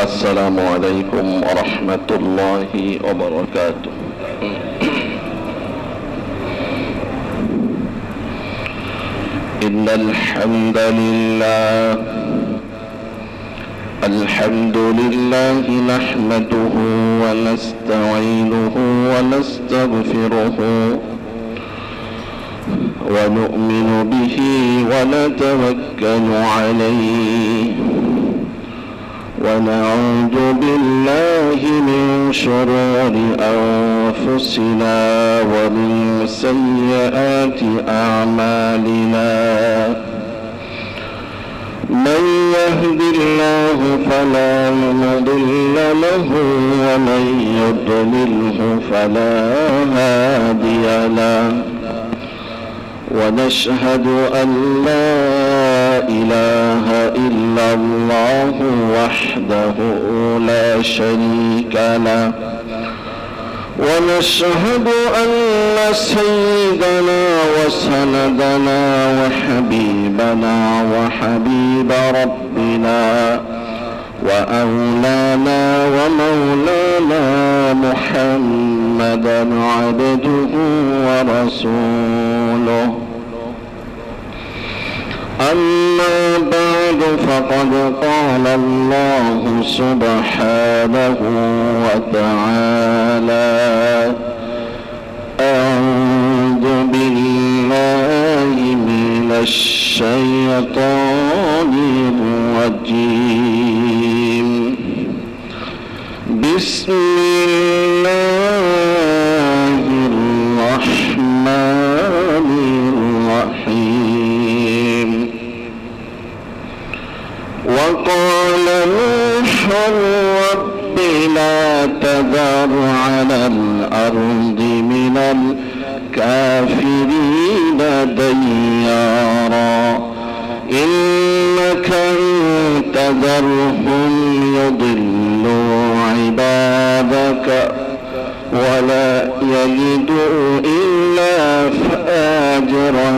السلام عليكم ورحمة الله وبركاته. إن الحمد لله نحمده ونستعينه ونستغفره ونؤمن به ونتوكل عليه ونعوذ بالله من شرور أنفسنا ومن سيئات أعمالنا. من يهد الله فلا مضل له ومن يضلله فلا هادي له. ونشهد أن لا إله إلا الله وحده لا شريك له. ونشهد أن سيدنا وسندنا وحبيبنا وحبيب ربنا وأولانا ومولانا محمدا عبده ورسوله. أما بعد فقد قال الله سبحانه وتعالى: أعوذ بالله من الشيطان الرجيم. بسم الله الرحمن الرحيم. وقال نوح رب لا تذر على الأرض من الكافرين ديارا إنك إن تذرهم يضلوا عبادك ولا يلدوا إلا فاجرا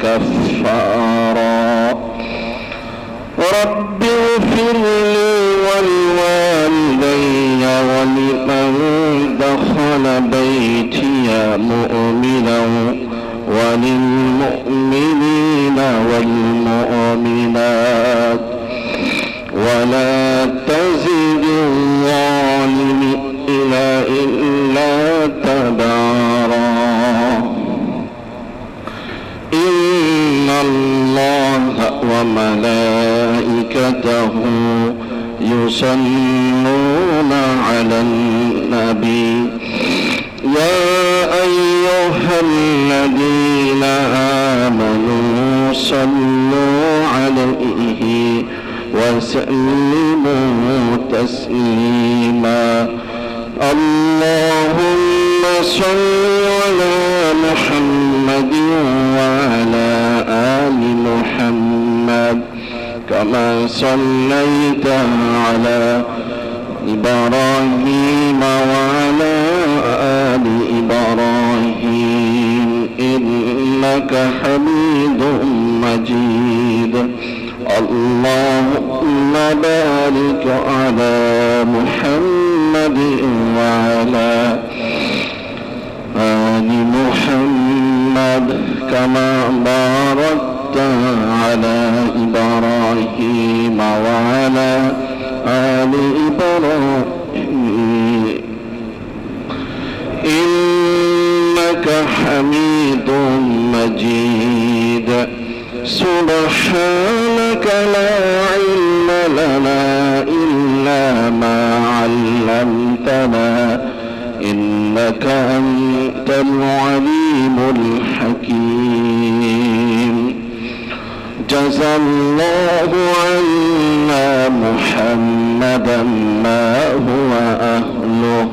كفارا. رب اغفر لي ولوالدي ولمن دخل بيتي مؤمنا وللمؤمنين والمؤمنات ولا تزد الظالمين إلا تبارا. إن الله وملائكته يصلون على النبي يا أيها الذين آمنوا صلوا عليه وسلموا تسليما. اللهم صل على محمد وعلى آل محمد كما صليت على إبراهيم وعلى آل إبراهيم إنك حميد مجيد. اللهم بارك على محمد وعلى آل محمد كما باركت على إبراهيم وعلى آل إبراهيم إنك حميد مجيد. سبحانك لا علم لنا إلا ما علمتنا إنك أنت العليم الحكيم. جزى الله عنا محمدا ما هو أهله.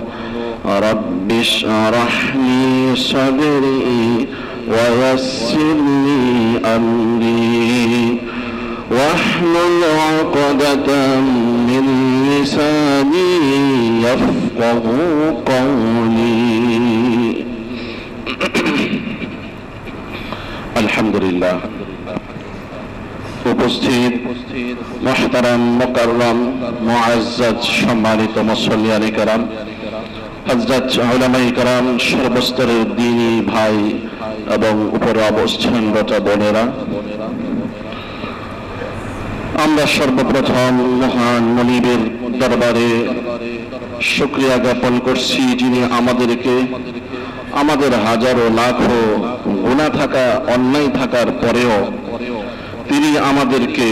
رب اشرح لي صدري ويسر لي أمري واحلل عقدة من لساني يفقه قولي. الحمد لله উপস্থিত মুহতারাম মুকাররম মুআজ্জাজ সম্মানিত মুসল্লিয়ান কিরাম, হযরত উলামায়ে কিরাম, সর্বস্তরের দ্বীনী ভাই এবং উপরে অবস্থানরত বোনেরা, আমরা সর্বপ্রথম মহান মুনিবের দরবারে শুকরিয়া জ্ঞাপন করছি, যিনি আমাদেরকে আমাদের হাজারো লাখো গুনাহ থাকা, অন্যায় থাকার পরেও তিনি আমাদেরকে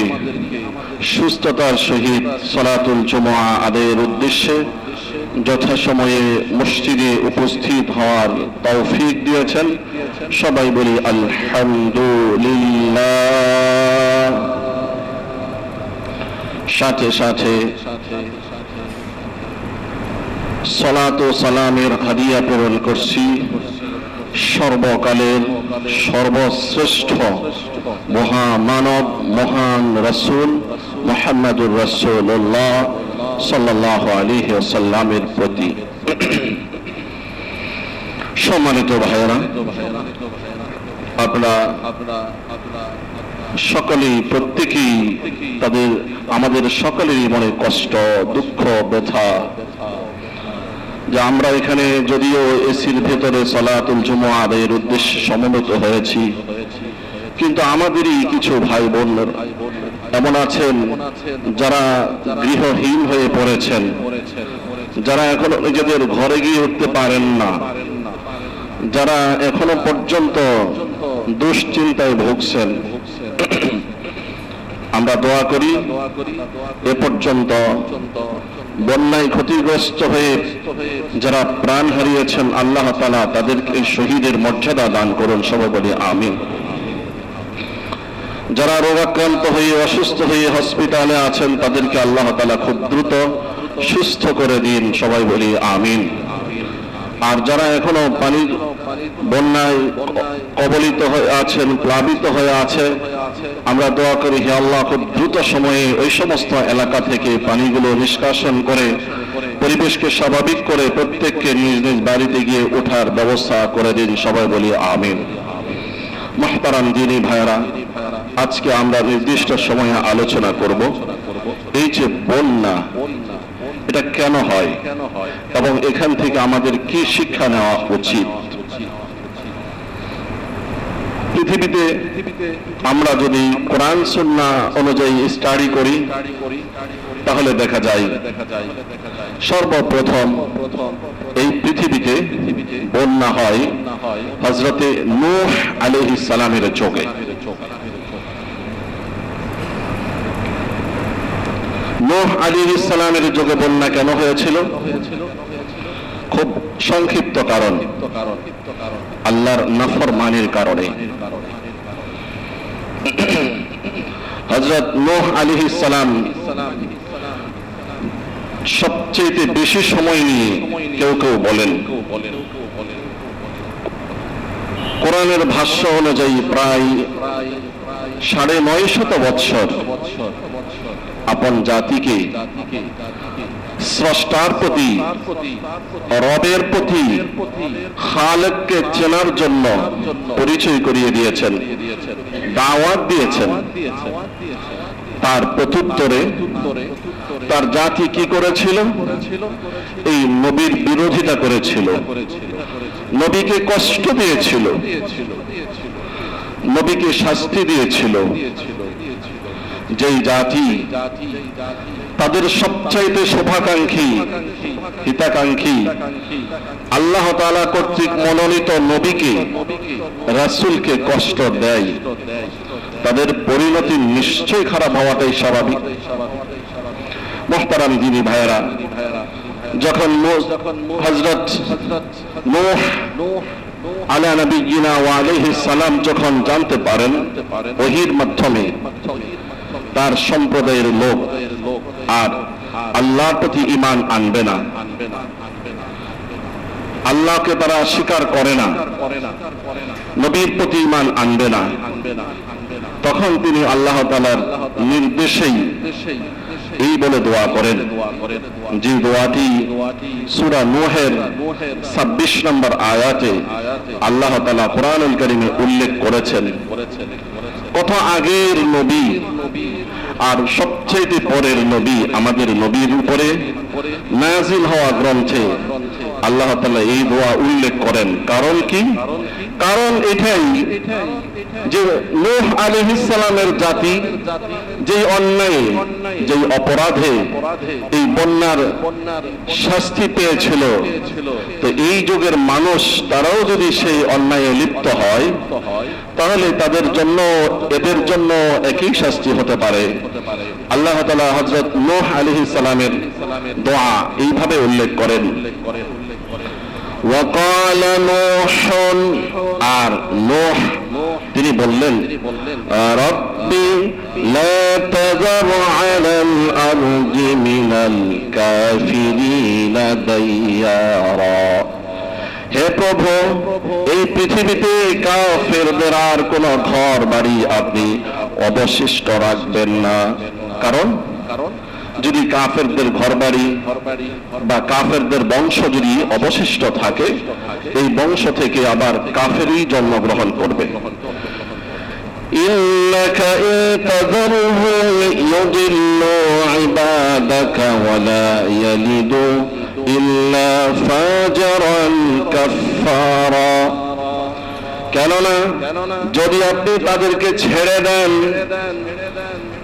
সুস্থতার সহিত সালাতুল জুমআ আদায়ের উদ্দেশ্যে যথাসময়ে মসজিদে উপস্থিত হওয়ার তৌফিক দিয়েছেন। সবাই বলি আলহামদুলিল্লাহ। সাথে সাথে সালাত ও সালামের হাদিয়া প্রেরণ করছি সর্বকালের সর্বশ্রেষ্ঠ মহামানব, মহান রাসূল মুহাম্মদুর রাসূলুল্লাহ সাল্লাল্লাহু আলাইহি ওয়াসাল্লামের প্রতি। সম্মানিত ভাইয়েরা, আপনারা সকলেই, প্রত্যেকেই আমাদের সকলেরই মনে কষ্ট, দুঃখ, ব্যথা, যে আমরা এখানে যদিও এসির ভেতরে সালাতুল জুমআ আদায়ের উদ্দেশ্যে সমবেত হয়েছি, কিন্তু আমাদেরই কিছু ভাই বোন এমন আছেন যারা গৃহহীন হয়ে পড়েছেন, যারা এখনো নিজেদের ঘরে গিয়ে উঠতে পারেন না, যারা এখনো পর্যন্ত দুশ্চিন্তায় ভুগছেন। আমরা দোয়া করি এ পর্যন্ত বন্যায় ক্ষতিগ্রস্ত হয়ে যারা প্রাণ হারিয়েছেন, আল্লাহ তাআলা তাদেরকে শহীদের মর্যাদা দান করুন, সবাই বলি আমিন। যারা রোগাক্রান্ত হয়ে, অসুস্থ হয়ে হসপিটালে আছেন, তাদেরকে আল্লাহ তাআলা খুব দ্রুত সুস্থ করে দিন, সবাই বলি আমিন। আর যারা এখনো পানির বন্যায় কবলিত হয়ে আছেন, প্লাবিত হয়ে আছে, আমরা দোয়া করি হে আল্লাহ, খুব দ্রুত সময়ে ওই সমস্ত এলাকা থেকে পানিগুলো নিষ্কাশন করে পরিবেশকে স্বাভাবিক করে প্রত্যেককে নিজ নিজ বাড়িতে গিয়ে ওঠার ব্যবস্থা করে দিন, সবাই বলি আমিন। মুহতারাম দ্বীনী ভাইরা, আজকে আমরা নির্দিষ্ট সময়ে আলোচনা করব এই যে বন্যা, এটা কেন হয় এবং এখান থেকে আমাদের কি শিক্ষা নেওয়া উচিত। পৃথিবীতে আমরা যদি কোরআন সুন্নাহ অনুযায়ী স্টাডি করি, তাহলে দেখা যায় সর্বপ্রথম এই পৃথিবীতে বন্যা হয় হযরতে নূহ আলাইহিস সালামের যুগে। নূহ আলাইহিস সালামের যুগে বন্যা কেন হয়েছিল? খুব সংক্ষিপ্ত কারণ, আল্লাহর নাফরমানির কারণে। হযরত নূহ আলাইহিস সালাম সবচেয়ে বেশি সময় নিয়ে, কেউ কেউ বলেন কোরআনের ভাষ্য অনুযায়ী প্রায় 950 বৎসর আপন জাতিকে স্রষ্টার প্রতি, রবের প্রতি, খালেককে চেনার জন্য পরিচয় করিয়ে দিয়েছেন, দাওয়াত দিয়েছেন। তার প্রত্যুত্তরে তার জাতি কি করেছিল? এই নবীর বিরোধিতা করেছিল, নবীকে কষ্ট দিয়েছিল, নবীকে শাস্তি দিয়েছিল। যেই জাতি তাদের সবচাইতে শুভাকাঙ্ক্ষী, হিতাকাঙ্ক্ষী, আল্লাহ তাআলা কর্তৃক মনোনীত নবীকে, রাসূলকে কষ্ট দেয়, তাদের পরিণতি নিশ্চয় খারাপ হওয়াটাই স্বাভাবিক। মুহতারাম দ্বীনী ভাইয়েরা, যখন হযরত নূহ আলা নবিয়িনা ওয়া আলাইহিস সালাম যখন জানতে পারেন ওহীর মাধ্যমে তার সম্প্রদায়ের লোক আর আল্লাহর প্রতি ঈমান আনবে না, আল্লাহকে তারা স্বীকার করে না, নবীর প্রতি ঈমান আনবে না, তখন তিনি আল্লাহ তাআলার নির্দেশেই এই বলে দোয়া করেন, যে দোয়াটি সূরা নূহের 26 নম্বর আয়াতে আল্লাহ তাআলা কোরআনুল কারীমে উল্লেখ করেছেন। কত আগের নবী আর সবচেয়ে পরের নবী আমাদের নবীর উপরে নাজিল হওয়া গ্রন্থে আল্লাহ তাআলা এই দোয়া উল্লেখ করেন। কারণ কি? কারণ এটাই যে নূহ আলাইহিস সালামের জাতি যে অন্যায়, যে অপরাধে এই বন্যার শাস্তি পেয়েছিল, তো এই যুগের মানুষ তারাও যদি সেই অন্যায়ে লিপ্ত হয় তাহলে তাদের জন্য এদের জন্য একই শাস্তি হতে পারে। আল্লাহ তাআলা হযরত নূহ আলাইহিস সালামের দোয়া এইভাবে উল্লেখ করেন, وقال نوح আর নূহ তিনি বললেন, রব্বি লা তাযার আলাল আরদি মিনাল কাফিরিনা দাইয়ারা, হে প্রভু এই পৃথিবীতে কাফেরদের আর কোন ঘর বাড়ি আপনি অবশিষ্ট রাখবেন না। কারণ যদি কাফেরদের ঘরবাড়ি বা কাফেরদের বংশ যদি অবশিষ্ট থাকে, এই বংশ থেকে আবার কাফেরই জন্মগ্রহণ করবে। ইন্নাকা ইনতাযরহুম ইউদিল্লু ইবাদাকা ওয়া লা ইয়ালিদু ইল্লা ফাজরান কাফফারা, কেননা যদি আপনি তাদেরকে ছেড়ে দেন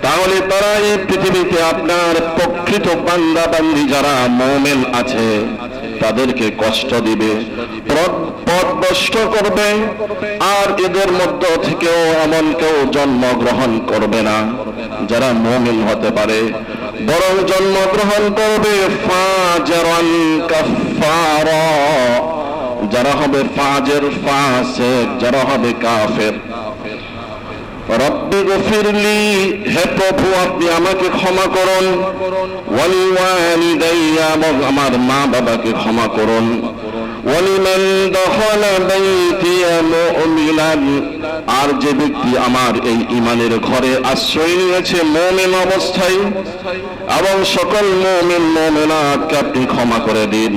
তাহলে তারা এই পৃথিবীতে আপনার প্রকৃত বান্দা বান্দি যারা মুমিন আছে তাদেরকে কষ্ট দিবে, পথভ্রষ্ট করবে, আর এদের মধ্য থেকেও এমন কেউ জন্মগ্রহণ করবে না যারা মুমিন হতে পারে, বরং জন্মগ্রহণ করবে ফাজরান কাফফারা, যারা হবে ফাজের, ফাসিক, যারা হবে কাফের। রব্বি গফিরলি, হে প্রভু আপনি আমাকে ক্ষমা করুন, ওয়ালিওয়ালিদাইয়া, আমার মা বাবাকে ক্ষমা করুন, ওয়ালিমান দাখালা বাইতিয়া মুমিনান, আর যে ব্যক্তি আমার এই ঈমানের ঘরে আশ্রয় নিয়েছে মুমিন অবস্থায়, এবং সকল মুমিন মুমিনাতকে আপনি ক্ষমা করে দিন।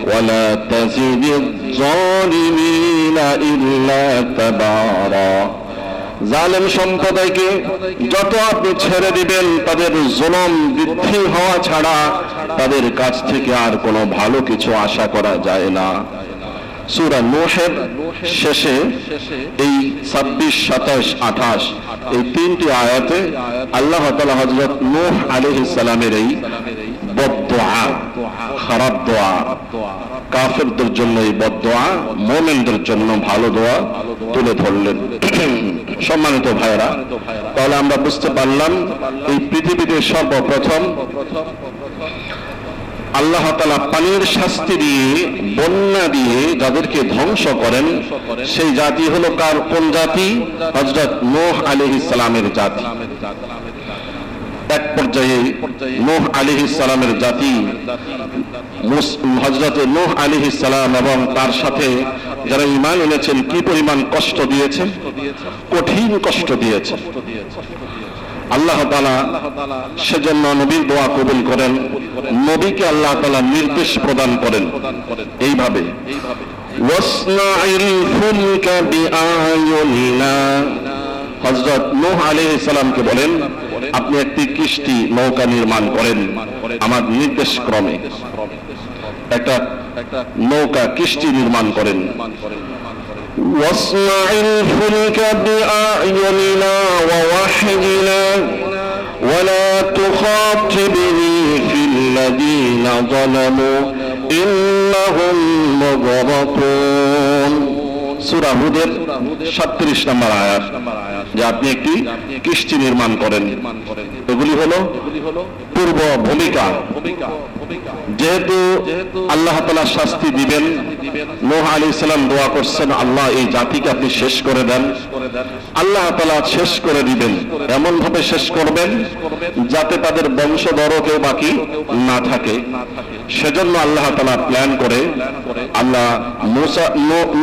ওয়ালা তাজিদিজ জালিমিনা ইল্লা তাবারা, জালেম সম্প্রদায়কে যত আপনি ছেড়ে দিবেন তাদের জুলুম বৃদ্ধি হওয়া ছাড়া তাদের কাছ থেকে আর কোনো ভালো কিছু আশা করা যায় না। সূরা নূহের শেষে এই 26, 27, 28 এই তিনটি আয়াতে আল্লাহ তাআলা হযরত নূহ আলাইহিস সালামের এই বদদুআ, খারাপ দোয়া, কাফেরদের জন্য এই বদদুআ, মুমিনদের জন্য ভালো দোয়া তুলে ধরলেন। সম্মানিত ভাইরা, তাহলে আমরা বুঝতে পারলাম এই পৃথিবীতে সর্বপ্রথম আল্লাহ তাআলা পানির শাস্তি দিয়ে, বন্যা দিয়ে যাদেরকে ধ্বংস করেন সেই জাতি হলো কোন জাতি? হযরত নূহ আলাইহিস সালামের জাতি। এক পর্যায়ে নূহ আলাইহিস সালামের জাতি হযরত নূহ আলাইহিস সালাম এবং তার সাথে যারা ঈমান এনেছেন কি পরিমাণ কষ্ট দিয়েছে, কঠিন কষ্ট দিয়েছে। আল্লাহ তাআলা সেজন্য নবীর দোয়া কবুল করেন, নবীকে আল্লাহ তাআলা নির্দেশ প্রদান করেন এইভাবে, ওয়াসনাইল ফুলকা বিআয়ুনিনা, হযরত নূহ আলাইহিস সালামকে বলেন আপনি একটি কিস্তি নৌকা নির্মাণ করেন আমার নির্দেশ ক্রমে, একটা নৌকা কিস্তি নির্মাণ করেন। ওয়াসনাইল ফুলকা বিআয়ুনিনা ওয়া ওয়াহয়িনা ওয়া লা তুখাতিবনি ফিল্লাযীনা যালামু ইন্নাহুম মুগরাকুন, সূরা হুদের 37 নম্বর আয়াত, যে আপনি একটি কিস্তি নির্মাণ করেন। এগুলি হলো পূর্ব ভূমিকা। যেহেতু আল্লাহ তাআলা শাস্তি দিবেন, নূহ আলাইহিস সালাম দোয়া করছেন আল্লাহ এই জাতিকে আপনি শেষ করে দেন, আল্লাহ তাআলা শেষ করে দিবেন, এমন ভাবে শেষ করবেন যাতে তাদের বংশধর কেউ বাকি না থাকে। সেজন্য আল্লাহ তাআলা প্ল্যান করে আল্লাহ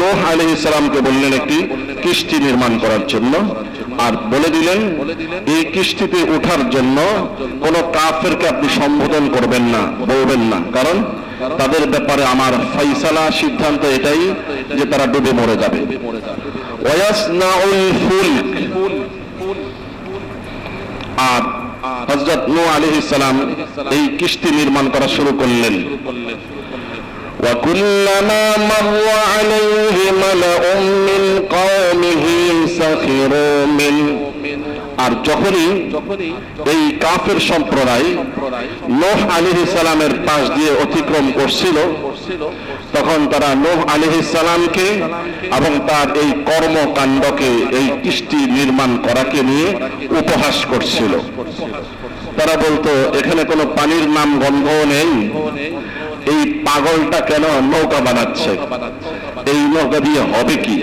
নূহ আলাইহিস সালামকে বললেন একটি কিস্তি নির্মাণ করার জন্য, আর বলে দিলেন এই কিস্তিতে ওঠার জন্য কোন কাফেরকে আপনি সম্বোধন করবেন না, বলবেন না, কারণ তাদের ব্যাপারে আমার ফয়সালা, সিদ্ধান্ত এটাই যে তারা ডুবে মরে যাবে। ওয়াসনাউল ফুলক, আর হযরত নূহ আলাইহিস সালাম এই কিস্তি নির্মাণ করা শুরু করলেন। وَكُلَّمَا مَرَّ عَلَيْهِ مَلَأٌ مِّنْ قَوْمِهِ سَخِرُوا مِنْهُ আর যখনই এই কাফের সম্প্রদায় নূহ আলাইহিস সালামের পাশ দিয়ে অতিক্রম করছিল, তখন তারা নূহ আলাইহিস সালামকে এবং তার এই কর্মকাণ্ডকে, এই কিস্তি নির্মাণ করাকে নিয়ে উপহাস করছিল। তারা বলতো, এখানে কোনো পানির নাম গন্ধও নেই, এই পাগলটা কেন নৌকা বানাচ্ছে, এই নৌকা দিয়ে হবে কি?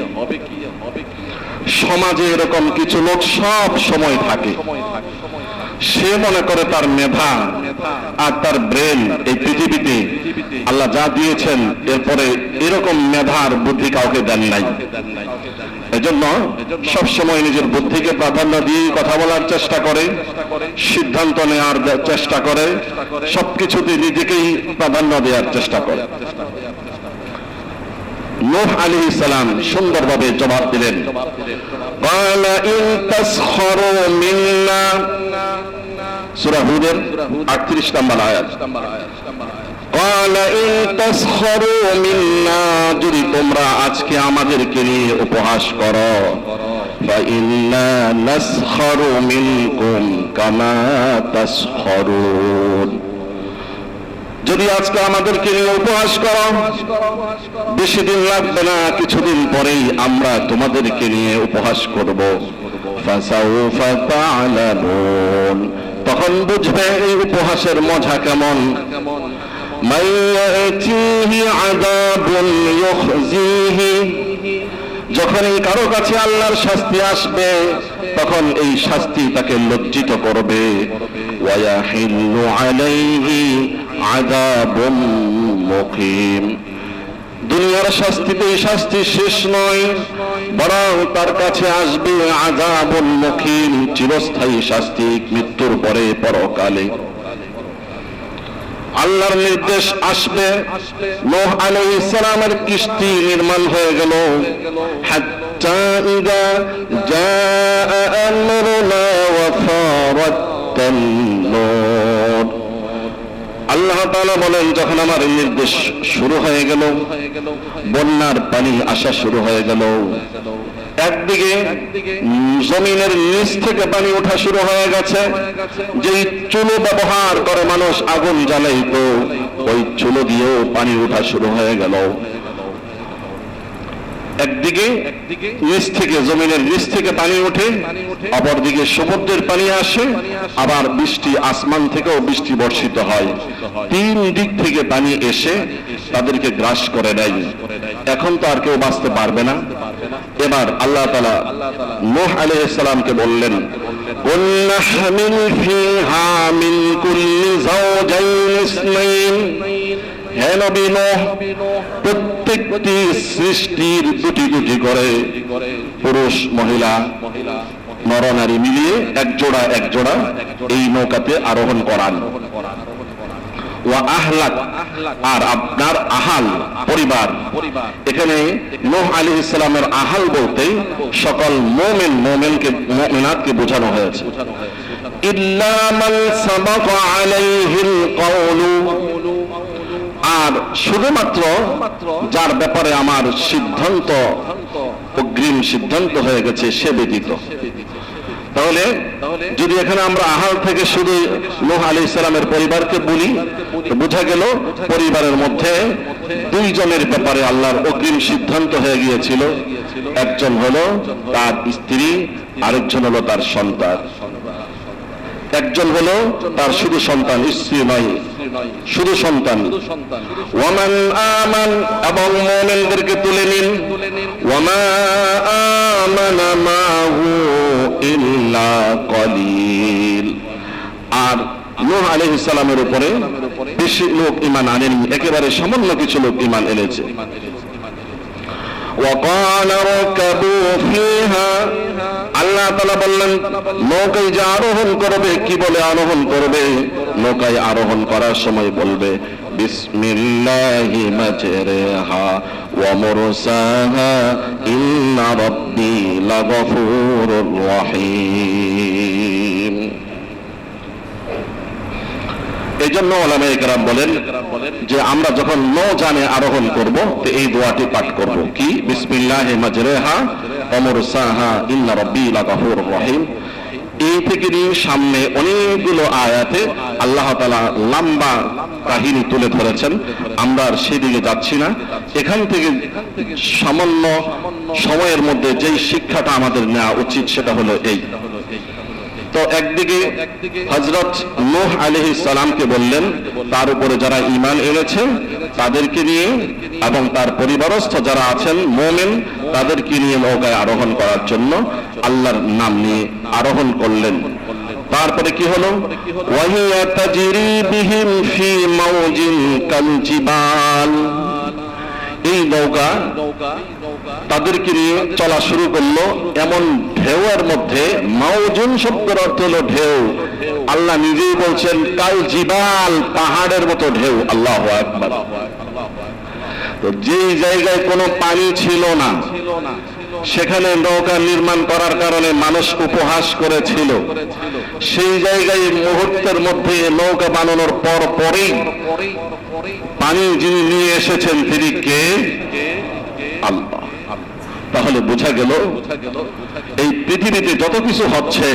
সমাজে এরকম কিছু লোক সব সময় থাকে, সে মনে করে তার মেধা আর তার ব্রেন এই পৃথিবীতে আল্লাহ যা দিয়েছেন, এরপরে এরকম মেধার বুদ্ধি কাউকে দেন নাই। এজন্য সবসময় নিজের বুদ্ধিকে প্রাধান্য দিয়ে কথা বলার চেষ্টা করে, সিদ্ধান্ত নেওয়ার চেষ্টা করে, সবকিছুতে নিজেকেই প্রাধান্য দেওয়ার চেষ্টা করে। নূহ আলাইহিস সালাম সুন্দরভাবে জবাব দিলেন, ক্বালা ইন তাসখারু মিন্না, সূরা হুদের 38 নম্বর আয়াত। ক্বালা ইন তাসখারু মিন্না, যদি তোমরা আজকে আমাদেরকে নিয়ে উপহাস করো, ফা ইন্না নাসখারু মিনকুম কামা তাসখারুন, যদি আজকে আমাদেরকে নিয়ে উপহাস করো, বেশি দিন লাগবে না, কিছুদিন পরেই আমরা তোমাদেরকে নিয়ে উপহাস করব। ফাসাউফা তা'লামুন, তখন বুঝবে এই উপহাসের মজা কেমন। মাইয়াতিহি আযাবুন ইউখজিহি, যখন এই কারো কাছে আল্লাহর শাস্তি আসবে, তখন এই শাস্তি তাকে লজ্জিত করবে। ওয়া ইয়াহিল্লু আলাইহি আযাবুম মুকিম, দুনিয়ার শাস্তিতে এই শাস্তি শেষ নয়, বরং তার কাছে আসবে আযাবুল মুকিম, চিরস্থায়ী শাস্তি, মৃত্যুর পরে পরকালে। আল্লাহর নির্দেশ আসবে, নূহ আলাইহিস সালামের কিস্তি নির্মাণ হয়ে গেল। হাত্তা ইযা জাআ আমরুনা ওয়া ফারাতান নূর, আল্লাহ তাআলা বলেন, যখন আমার নির্দেশ শুরু হয়ে গেল, বন্যার পানি আসা শুরু হয়ে গেল, একদিকে জমিনের নিচ থেকে পানি ওঠা শুরু হয়ে গেছে, যেই চুলো ব্যবহার করে মানুষ আগুন জ্বালাইতো, ওই চুলো দিয়েও পানি ওঠা শুরু হয়ে গেল। একদিকে নিচ থেকে, জমিনের নিচ থেকে পানি ওঠে, অপরদিকে সমুদ্রের পানি আসে, আবার বৃষ্টি, আসমান থেকেও বৃষ্টি বর্ষিত হয়। তিন দিক থেকে পানি এসে তাদেরকে গ্রাস করে নেয়। এখন তো আর কেউ বাঁচতে পারবে না। এবার আল্লাহ তাআলা নূহ আলাইহিস সালামকে বললেন, কুল্লা হামিল ফিহা মিন কুল্লি যাওজাইন ইসনাইন, হে নবী নূহ, প্রত্যেকটি সৃষ্টির দুটি দুটি করে পুরুষ মহিলা নরনারী মিলিয়ে এক জোড়া এই নৌকাতে আরোহণ করান। ওয়া আহলাক, আর আপনার আহাল, পরিবার। এখানে নূহ আলাইহিস সালামের আহাল বলতে সকল মুমিনাতকে বোঝানো হয়েছে। ইল্লা মান সাবাকা আলাইহিল কওলু, আর শুধুমাত্র যার ব্যাপারে আমার সিদ্ধান্ত, অগ্রিম সিদ্ধান্ত হয়ে গেছে, সে ব্যতীত। তাহলে যদি এখানে আমরা আহাল থেকে শুধু নূহ আলাইহিস সালামের পরিবারকে বলি, বোঝা গেল পরিবারের মধ্যে দুইজনের ব্যাপারে আল্লাহর অগ্রিম সিদ্ধান্ত হয়ে গিয়েছিল। একজন হলো তার স্ত্রী, আরেকজন হলো তার সন্তান। একজন হলো তার শুধু সন্তান, স্ত্রী নয়, শুধু সন্তান। ওয়ামান আমান, এবং মুমিনদেরকে তুলে নিন। ওয়ামা আমানা মাহু ইল্লা কলিল, আর নূহ আলাইহিস সালামের উপরে বেশি লোক ঈমান আনেনি, একেবারে সামান্য কিছু লোক ঈমান এনেছে। وقال اركبوا فيها, আল্লাহ তাআলা বললেন, নৌকায় যে আরোহণ করবে, কি বলে আরোহণ করবে? নৌকায় আরোহণ করার সময় বলবে, বিসমিল্লাহি মাজরাহা ওয়া মুরসাহা ইন্না রাব্বি লাগফুরুর রহিম। এই জন্য ওলামায়ে কেরাম বলেন যে আমরা যখন নৌযানে আরোহণ করব তো এই দোয়াটি পাঠ করব, কি বিসমিল্লাহি মাজরাহা ওয়া মুরসাহা ইন্না রাব্বি লাগাফুরুর রহিম। এই থেকে নিয়ে সামনে অনেকগুলো আয়াতে আল্লাহ তাআলা লম্বা কাহিনী তুলে ধরেছেন, আমরা আর সেদিকে যাচ্ছি না। এখান থেকে সামান্য সময়ের মধ্যে যেই শিক্ষাটা আমাদের নেওয়া উচিত সেটা হলো এই। তো একদিকে হযরত নূহ আলাইহিস সালামকে বললেন তার উপরে যারা ঈমান এনেছে তাদেরকে নিয়ে এবং তার পরিবারস্থ যারা আছেন মুমিন তাদেরকে নিয়ে নৌকায় আরোহণ করার জন্য আল্লাহর নাম নিয়ে আরোহণ করলেন। তারপরে কি হলো, ওয়াহিয়া তাজরি বিহিম ফি মাউজিন কালজিবাল। এই নৌকা তাদেরকে নিয়ে চলা শুরু করলো এমন ঢেউয়ের মধ্যে, মাউজুন শব্দের অর্থ হলো ঢেউ। আল্লাহ নিজেই বলছেন কাল জিবাল, পাহাড়ের মতো ঢেউ। আল্লাহু আকবার। তো যে জায়গায় কোনো পানি ছিল না সেখানে নৌকা নির্মাণ করার কারণে মানুষ উপহাস করেছিল, সেই জায়গায় মুহূর্তের মধ্যে নৌকা বানানোর পরেই পানি যিনি নিয়ে এসেছেন তিনি কে? আল্লাহ। তাহলে বোঝা গেল এই পৃথিবীতে যত কিছু হচ্ছে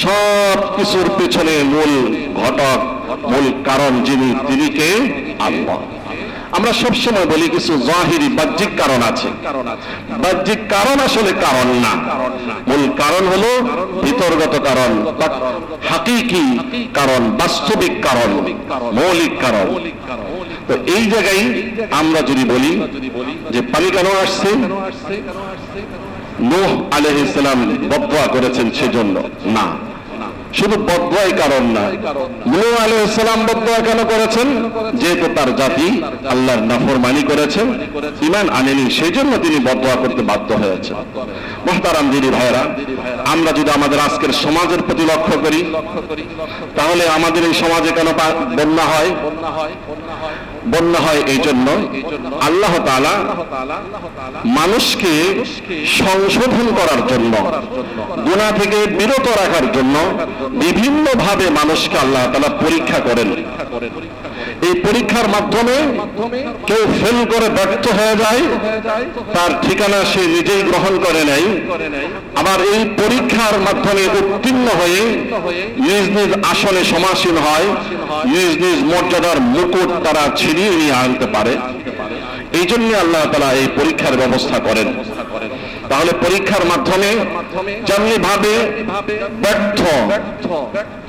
সব কিছুর পিছনে মূল ঘটক, মূল কারণ যিনি তিনি কে? আল্লাহ। আমরা সবসময় বলি কিছু জাহিরি বাহ্যিক কারণ আছে, বাহ্যিক কারণ আসলে কারণ না, মূল কারণ হলো ভিতরগত কারণ, হাকিকি কারণ, বাস্তবিক কারণ, মৌলিক কারণ। তো এই জায়গায় আমরা যদি বলি যে পানি কেন আসছে, নূহ আলাইহিস সালাম বদদোয়া করেছেন সেজন্য না, শুধু বদদোয়াই কারণ না। নূহ আলাইহিস সালাম বদদোয়া কেন করেছেন? যেহেতু তার জাতি আল্লাহর নাফরমানি করেছে, ঈমান আনেনি, সেজন্য তিনি বদদোয়া করতে বাধ্য হয়েছে। মুহতারাম দিনী ভাইরা, আমরা যদি আমাদের আজকের সমাজের প্রতি লক্ষ্য করি তাহলে আমাদের এই সমাজে কেন বন্যা হয়? বন্যা হয় এই জন্য আল্লাহ তাআলা মানুষকে সংশোধন করার জন্য, গুনাহ থেকে বিরত রাখার জন্য বিভিন্ন ভাবে মানুষকে আল্লাহ তাআলা পরীক্ষা করেন। এই পরীক্ষার মাধ্যমে কেউ ফেল করে ব্যর্থ হয়ে যায়, তার ঠিকানা সে নিজেই গ্রহণ করে নেয়। আবার এই পরীক্ষার মাধ্যমে উত্তীর্ণ হয়ে নিজ নিজ আসনে সমাসীন হয়, নিজ নিজ মর্যাদার মুকুট তারা ছিনিয়ে নিয়ে আনতে পারে। এই জন্য আল্লাহ তাআলা এই পরীক্ষার ব্যবস্থা করেন। তাহলে পরীক্ষার মাধ্যমে যেমনি ভাবে ব্যর্থ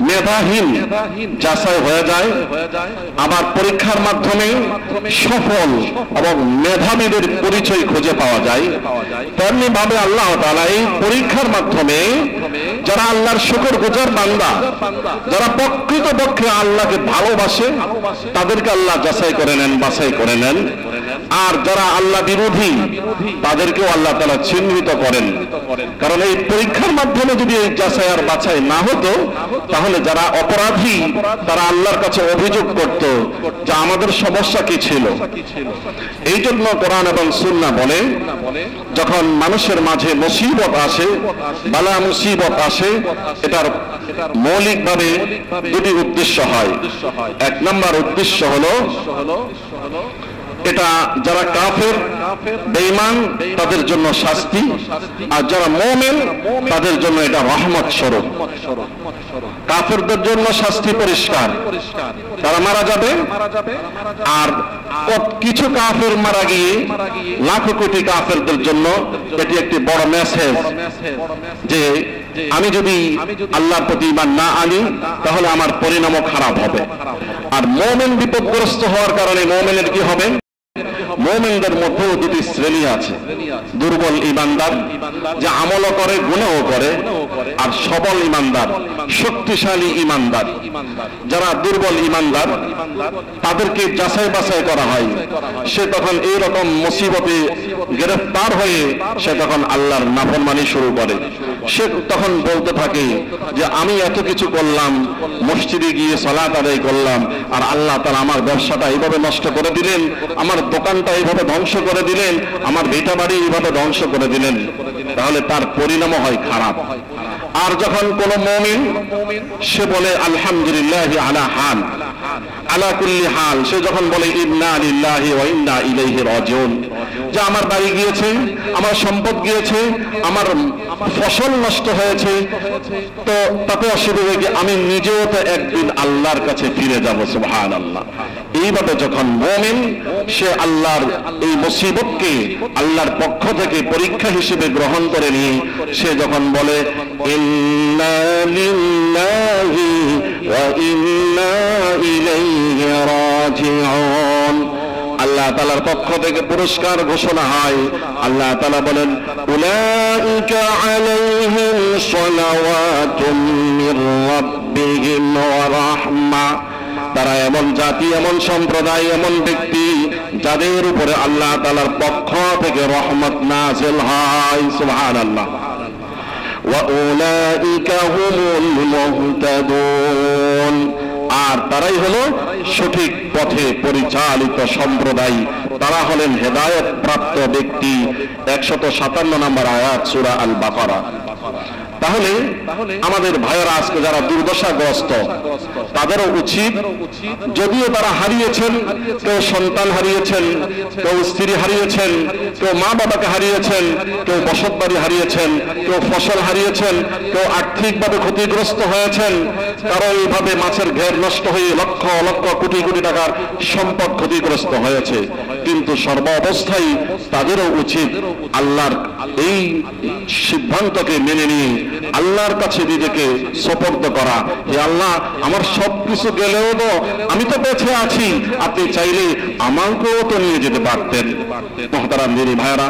মেধাহীন যাচাই হয়ে যায়, আবার পরীক্ষার মাধ্যমে সফল এবং মেধাবীদের পরিচয় খুঁজে পাওয়া যায়, তেমনি ভাবে আল্লাহ তাআলা এই পরীক্ষার মাধ্যমে যারা আল্লাহর শুকরগুজার বান্দা, যারা প্রকৃতপক্ষে আল্লাহকে ভালোবাসে তাদেরকে আল্লাহ যাচাই করে নেন, বাছাই করে নেন। আর যারা আল্লাহ বিরোধী তাদেরকেও আল্লাহ তাআলা চিহ্নিত করেন। কারণ এই পরীক্ষার মাধ্যমে যদি এই যাচাই আর বাছাই না হতো তাহলে যারা অপরাধী তারা আল্লাহর কাছে অভিযোগ করত যে আমাদের সমস্যা কি ছিল। এই জন্য কোরআন এবং সুন্নাহ বলে যখন মানুষের মাঝে মুসিবত আসে, বালা মুসিবত আসে, এটার মৌলিকভাবে দুটি উদ্দেশ্য হয়। এক নম্বর উদ্দেশ্য হলো এটা যারা কাফের বেঈমান তাদের জন্য শাস্তি, আর যারা মুমিন তাদের জন্য এটা রহমত স্বরূপ। কাফেরদের জন্য শাস্তি পরিষ্কার, তারা মারা যাবে। আর কিছু কাফের মারা গিয়ে লাখো কোটি কাফেরদের জন্য এটি একটি বড় মেসেজ যে আমি যদি আল্লাহর প্রতি ঈমান না আনি তাহলে আমার পরিণামও খারাপ হবে। আর মুমিন বিপদগ্রস্ত হওয়ার কারণে মুমিনের কি হবে? মুমিনদের মধ্যেও দুটি শ্রেণী আছে, দুর্বল ঈমানদার যে আমলও করে গুনাহও করে, আর সবল ঈমানদার, শক্তিশালী ঈমানদার। যারা দুর্বল ঈমানদার তাদেরকে যাচাই বাছাই করা হয়, সে তখন এইরকম মুসিবতে গ্রেফতার হয়ে সে তখন আল্লাহর নাফরমানি শুরু করে। সে তখন বলতে থাকে যে আমি এত কিছু করলাম, মসজিদে গিয়ে সালাত আদায় করলাম, আর আল্লাহ তাআলা আমার ব্যবসাটা এইভাবে নষ্ট করে দিলেন, আমার দোকানটা এইভাবে ধ্বংস করে দিলেন, আমার ভিটা বাড়ি এইভাবে ধ্বংস করে দিলেন। তাহলে তার পরিণামও হয় খারাপ। আর যখন কোন মুমিন সে বলে আলহামদুলিল্লাহ আলা হাল, আলা কুল্লি হাল, সে যখন বলে ইন্না লিল্লাহি ওয়া ইন্না ইলাইহি রাজিউন, যে আমার বাড়ি গিয়েছে, আমার সম্পদ গিয়েছে, আমার ফসল নষ্ট হয়েছে, তো তাতে অসুবিধা কি, আমি নিজেও তো একদিন আল্লাহর কাছে ফিরে যাব, সুবহানাল্লাহ। এইভাবে যখন মুমিন সে আল্লাহর এই মুসিবতকে আল্লাহর পক্ষ থেকে পরীক্ষা হিসেবে গ্রহণ করে নিয়ে সে যখন বলে ইন্না লিল্লাহি ওয়া ইন্না ইলাইহি রাজিউন, আল্লাহ তাআলার পক্ষ থেকে পুরস্কার ঘোষণা হয়। আল্লাহ তাআলা বলেন উলাইকা আলাইহিম সালাওয়াতুম মির রাব্বিহিম ওয়া রাহমা, তারা এমন জাতি, এমন সম্প্রদায়, এমন ব্যক্তি যাদের উপরে আল্লাহ তাআলার পক্ষ থেকে রহমত নাযিল হয়, সুবহানাল্লাহ। ওয়া উলাইকা হুমুল মুহতাদুন, আর তারাই হলো সঠিক পথে পরিচালিত সম্প্রদায়, তারা হলেন হেদায়েত প্রাপ্ত ব্যক্তি। 157 নম্বর আয়াত সূরা আল বাকারা। তাহলে আমাদের ভাইয়েরা আজকে যারা দুর্দশাগ্রস্ত তাদেরও উচিত, যদিও তারা হারিয়েছেন, কেউ সন্তান হারিয়েছেন, কেউ স্ত্রী হারিয়েছেন, কেউ মা বাবাকে হারিয়েছেন, কেউ বসত বাড়ি হারিয়েছেন, কেউ ফসল হারিয়েছেন, কেউ আর্থিকভাবে ক্ষতিগ্রস্ত হয়েছেন, কারো এইভাবে মাছের ঘের নষ্ট হয়ে লক্ষ লক্ষ কোটি কোটি টাকার সম্পদ ক্ষতিগ্রস্ত হয়েছে, কিন্তু সর্ব অবস্থায় তাদেরও উচিত আল্লাহর এই সিদ্ধান্তকে মেনে নিয়ে আল্লাহর কাছে নিজেকে সুপর্দ করা। হে আল্লাহ, আমার সবকিছু গেলেও তো আমি তো বেঁচে আছি, আপনি চাইলে আমাকেও তো নিয়ে যেতে পারতেন। মুহতারাম দিনী ভাইরা,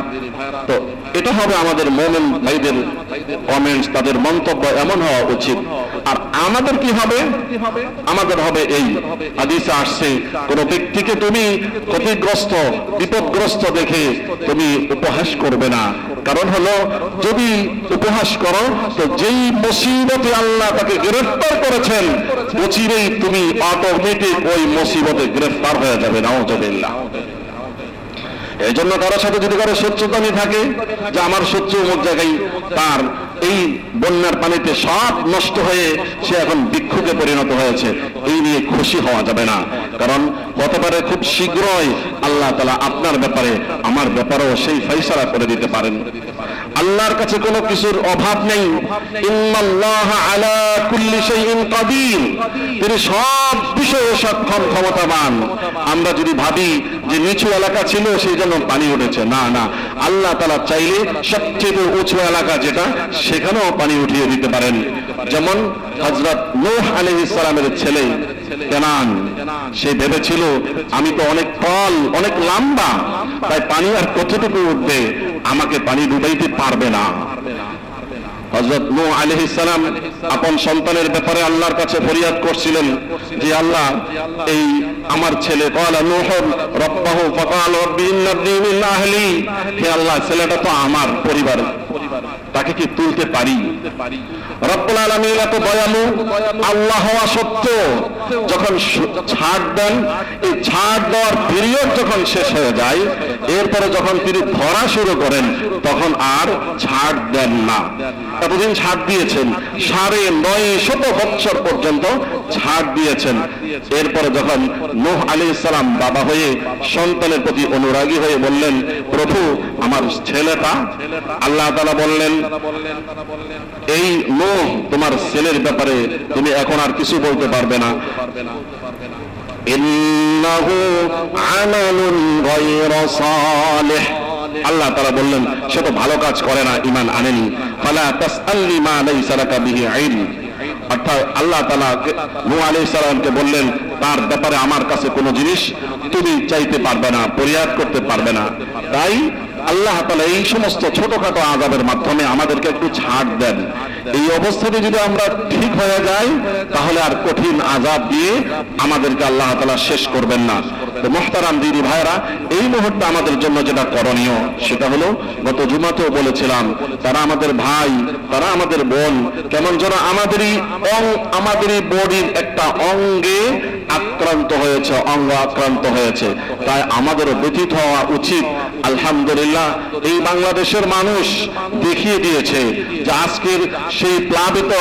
তো এটা হবে আমাদের মুমিন ভাইদের কমেন্টস, তাদের মন্তব্য এমন হওয়া উচিত। আর আমাদের কি হবে? আমাদের হবে এই হাদিসে আসছে, কোন ব্যক্তিকে তুমি ক্ষতিগ্রস্ত বিপদগ্রস্ত দেখে তুমি উপহাস করবে না। কারণ হলো যদি উপহাস করো তো যেই মুসিবতে আল্লাহ তাকে গ্রেফতার করেছেন অচিরেই তুমি অটোমেটিক ওই মুসিবতে গ্রেফতার হয়ে যাবে, নাউযুবিল্লাহ। এই জন্য কারো সাথে যদি কারো শত্রুতামি থাকে যে আমার শত্রু অমুক জায়গায় তার এই বন্যার পানিতে সব নষ্ট হয়ে সে এখন ভিক্ষুকে পরিণত হয়েছে, এই নিয়ে খুশি হওয়া যাবে না। কারণ হতে পারে খুব শীঘ্রই আল্লাহ তাআলা আপনার ব্যাপারে আমার ব্যাপারেও সেই ফয়সালা করে দিতে পারেন। আল্লাহর কাছে কোনো কিছুর অভাব নেই। ইন্নাল্লাহা আলা কুল্লি শাইইন কাদির, তিনি সব বিষয়ে সক্ষম, ক্ষমতাবান। আমরা যদি ভাবি যে নিচু এলাকা ছিল সেই জন্য পানি উঠেছে, না না, আল্লাহ তাআলা চাইলে সবচেয়ে উঁচু এলাকা যেটা সেখানেও পানি উঠিয়ে দিতে পারেন। যেমন হযরত নূহ আলাইহিস সালামের ছেলে কেনান, সে ভেবেছিল আমি তো অনেক তল, অনেক লম্বা, তাই পানি আর কতটুকু উঠবে, আমাকে পানি ডুবাইতে পারবে না। হযরত নূহ আলাইহিস সালাম আপন সন্তানের ব্যাপারে আল্লাহর কাছে ফরিয়াদ করছিলেন যে আল্লাহ, এই আমার ছেলে ক্বালা নূহ রাব্বাহু ফাকাল রাব্বি ইন্নাবনি মিন আহলি, হে আল্লাহ, ছেলেটা তো আমার পরিবার, তাকে কি তুলতে পারি? রব্বুল আলামিন এত দয়ালু আল্লাহ হওয়া সত্ত্বেও যখন ছাড় দেন, এই ছাড় দেওয়ার পিরিয়ড যখন শেষ হয়ে যায়, এরপরে যখন তিনি ধরা শুরু করেন তখন আর ছাড় দেন না। এতদিন ছাড় দিয়েছেন, 950 বছর পর্যন্ত ছাড় দিয়েছেন। এরপরে যখন নূহ আলাইহিস সালাম বাবা হয়ে সন্তানের প্রতি অনুরাগী হয়ে বললেন, প্রভু আমার ছেলেটা, আল্লাহ তাআলা বললেন, এই নূহ তোমার ছেলের ব্যাপারে তুমি এখন আর কিছু বলতে পারবে না। ইন্নাহু আমালুন গায়রা সালিহ, আল্লাহ তাআলা বললেন সে তো ভালো কাজ করে না, ঈমান আনেনি। ফালা তাসআলনি মা লাইসা লাকা বিহি ইলম, অর্থাৎ আল্লাহ তাআলা নূহ আলাইহিস সালামকে বললেন তার ব্যাপারে আমার কাছে কোনো জিনিস তুমি চাইতে পারবে না, ফরিয়াদ করতে পারবে না। তাই আল্লাহ তাআলা এই সমস্ত ছোটখাটো আযাবের মাধ্যমে আমাদেরকে একটু ছাড় দেন। এই অবস্থাতে যদি আমরা ঠিক হয়ে যাই তাহলে আর কঠিন আযাব দিয়ে আমাদেরকে আল্লাহ তাআলা শেষ করবেন না। তো মুহতারাম দিনী ভাইরা, এই মুহূর্তে আমাদের জন্য যেটা করণীয় সেটা হলো, গত জুমাতেও বলেছিলাম, তারা আমাদের ভাই, তারা আমাদের বোন, কেমন যেন আমাদেরই বডির একটা অঙ্গে আক্রান্ত হয়েছে, অঙ্গ আক্রান্ত হয়েছে। তাই আমাদেরও ব্যথিত হওয়া উচিত আলহামদুলিল্লাহ এই বাংলাদেশের মানুষ দেখিয়ে দিয়েছে যে আজকের সেই প্লাবিত